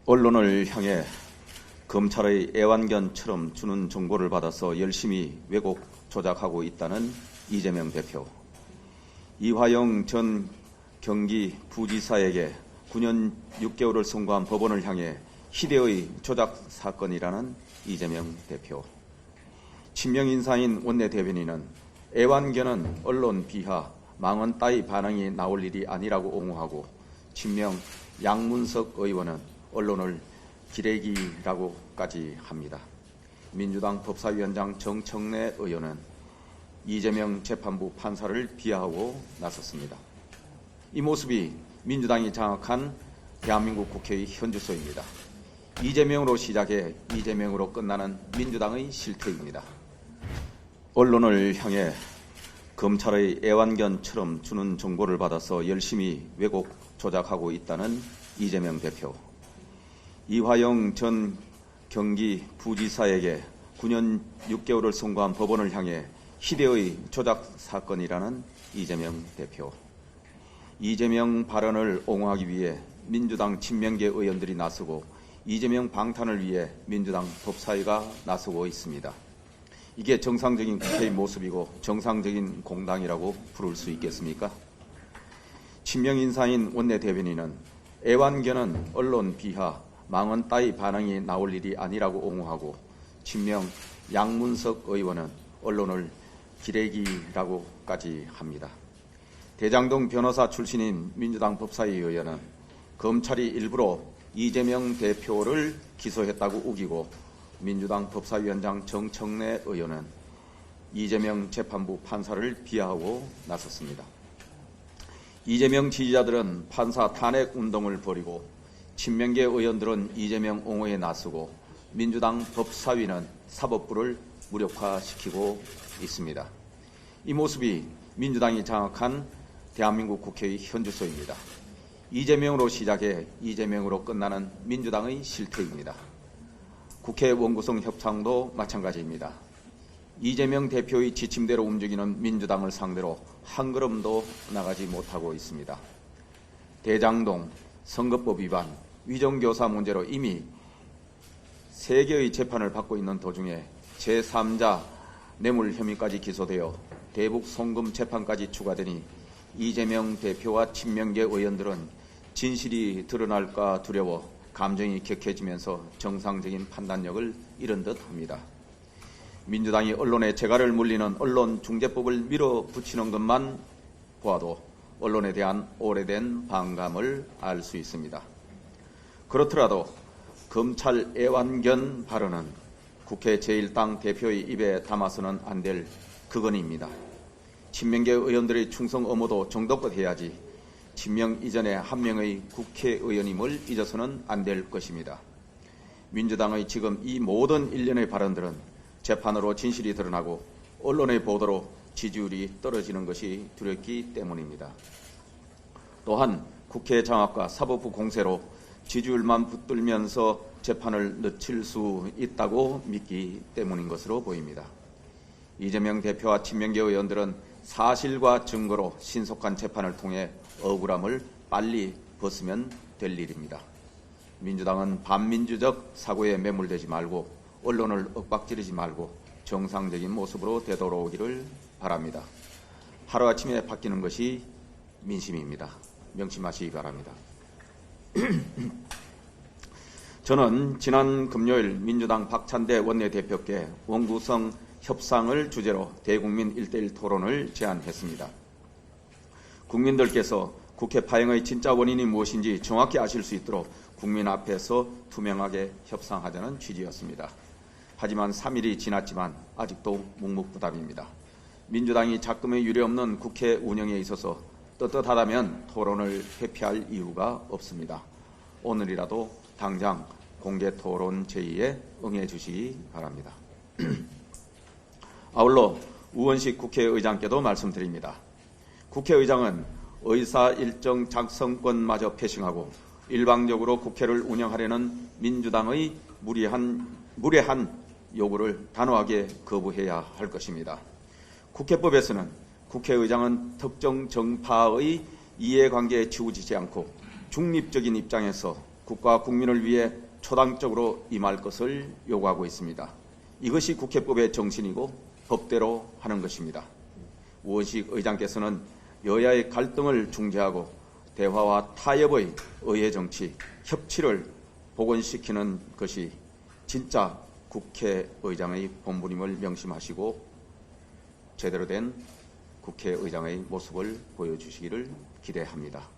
언론을 향해 검찰의 애완견처럼 주는 정보를 받아서 열심히 왜곡 조작하고 있다는 이재명 대표. 이화영 전 경기 부지사에게 9년 6개월을 선고한 법원을 향해 희대의 조작 사건이라는 이재명 대표. 친명 인사인 원내대변인은 애완견은 언론 비하, 망언 따위 반응이 나올 일이 아니라고 옹호하고, 친명 양문석 의원은 언론을 기레기라고까지 합니다. 민주당 법사위원장 정청래 의원은 이재명 재판부 판사를 비하하고 나섰습니다. 이 모습이 민주당이 장악한 대한민국 국회의 현주소입니다. 이재명으로 시작해 이재명으로 끝나는 민주당의 실태입니다. 언론을 향해 검찰의 애완견처럼 주는 정보를 받아서 열심히 왜곡 조작하고 있다는 이재명 대표. 이화영 전 경기 부지사에게 9년 6개월을 선고한 법원을 향해 희대의 조작 사건이라는 이재명 대표. 이재명 발언을 옹호하기 위해 민주당 친명계 의원들이 나서고, 이재명 방탄을 위해 민주당 법사위가 나서고 있습니다. 이게 정상적인 국회의 모습이고 정상적인 공당이라고 부를 수 있겠습니까? 친명 인사인 원내대변인은 애완견은 언론 비하, 망언 따위 반응이 나올 일이 아니라고 옹호하고, 친명 양문석 의원은 언론을 기레기라고까지 합니다. 대장동 변호사 출신인 민주당 법사위 의원은 검찰이 일부러 이재명 대표를 기소했다고 우기고, 민주당 법사위원장 정청래 의원은 이재명 재판부 판사를 비하하고 나섰습니다. 이재명 지지자들은 판사 탄핵 운동을 벌이고, 친명계 의원들은 이재명 옹호에 나서고, 민주당 법사위는 사법부를 무력화시키고 있습니다. 이 모습이 민주당이 장악한 대한민국 국회의 현주소입니다. 이재명으로 시작해 이재명으로 끝나는 민주당의 실태입니다. 국회 원구성 협상도 마찬가지입니다. 이재명 대표의 지침대로 움직이는 민주당을 상대로 한 걸음도 나가지 못하고 있습니다. 대장동, 선거법 위반, 위정교사 문제로 이미 3개의 재판을 받고 있는 도중에 제3자 뇌물 혐의까지 기소되어 대북 송금 재판까지 추가되니 이재명 대표와 친명계 의원들은 진실이 드러날까 두려워 감정이 격해지면서 정상적인 판단력을 잃은 듯합니다. 민주당이 언론에 재갈을 물리는 언론중재법을 밀어붙이는 것만 보아도 언론에 대한 오래된 반감을 알 수 있습니다. 그렇더라도 검찰 애완견 발언은 국회 제1당 대표의 입에 담아서는 안 될 극언입니다. 친명계 의원들의 충성 의무도 정도껏 해야지 친명 이전에 한 명의 국회의원임을 잊어서는 안 될 것입니다. 민주당의 지금 이 모든 일련의 발언들은 재판으로 진실이 드러나고 언론의 보도로 지지율이 떨어지는 것이 두렵기 때문입니다. 또한 국회 장악과 사법부 공세로 지지율만 붙들면서 재판을 늦출 수 있다고 믿기 때문인 것으로 보입니다. 이재명 대표와 친명계 의원들은 사실과 증거로 신속한 재판을 통해 억울함을 빨리 벗으면 될 일입니다. 민주당은 반민주적 사고에 매몰되지 말고 언론을 윽박지르지 말고 정상적인 모습으로 되돌아오기를 바랍니다. 하루아침에 바뀌는 것이 민심입니다. 명심하시기 바랍니다. 저는 지난 금요일 민주당 박찬대 원내대표께 원구성 협상을 주제로 대국민 1:1 토론을 제안했습니다. 국민들께서 국회 파행의 진짜 원인이 무엇인지 정확히 아실 수 있도록 국민 앞에서 투명하게 협상하자는 취지였습니다. 하지만 3일이 지났지만 아직도 묵묵부답입니다. 민주당이 작금의 유례없는 국회 운영에 있어서 떳떳하다면 토론을 회피할 이유가 없습니다. 오늘이라도 당장 공개토론 제의에 응해 주시기 바랍니다. 아울러 우원식 국회의장께도 말씀드립니다. 국회의장은 의사 일정 작성권마저 패싱하고 일방적으로 국회를 운영하려는 민주당의 무례한 요구를 단호하게 거부해야 할 것입니다. 국회법에서는 국회의장은 특정 정파의 이해관계에 치우치지 않고 중립적인 입장에서 국가 국민을 위해 초당적으로 임할 것을 요구하고 있습니다. 이것이 국회법의 정신이고 법대로 하는 것입니다. 우원식 의장께서는 여야의 갈등을 중재하고 대화와 타협의 의회 정치, 협치를 복원시키는 것이 진짜 국회의장의 본분임을 명심하시고 제대로 된 국회의장의 모습을 보여주시기를 기대합니다.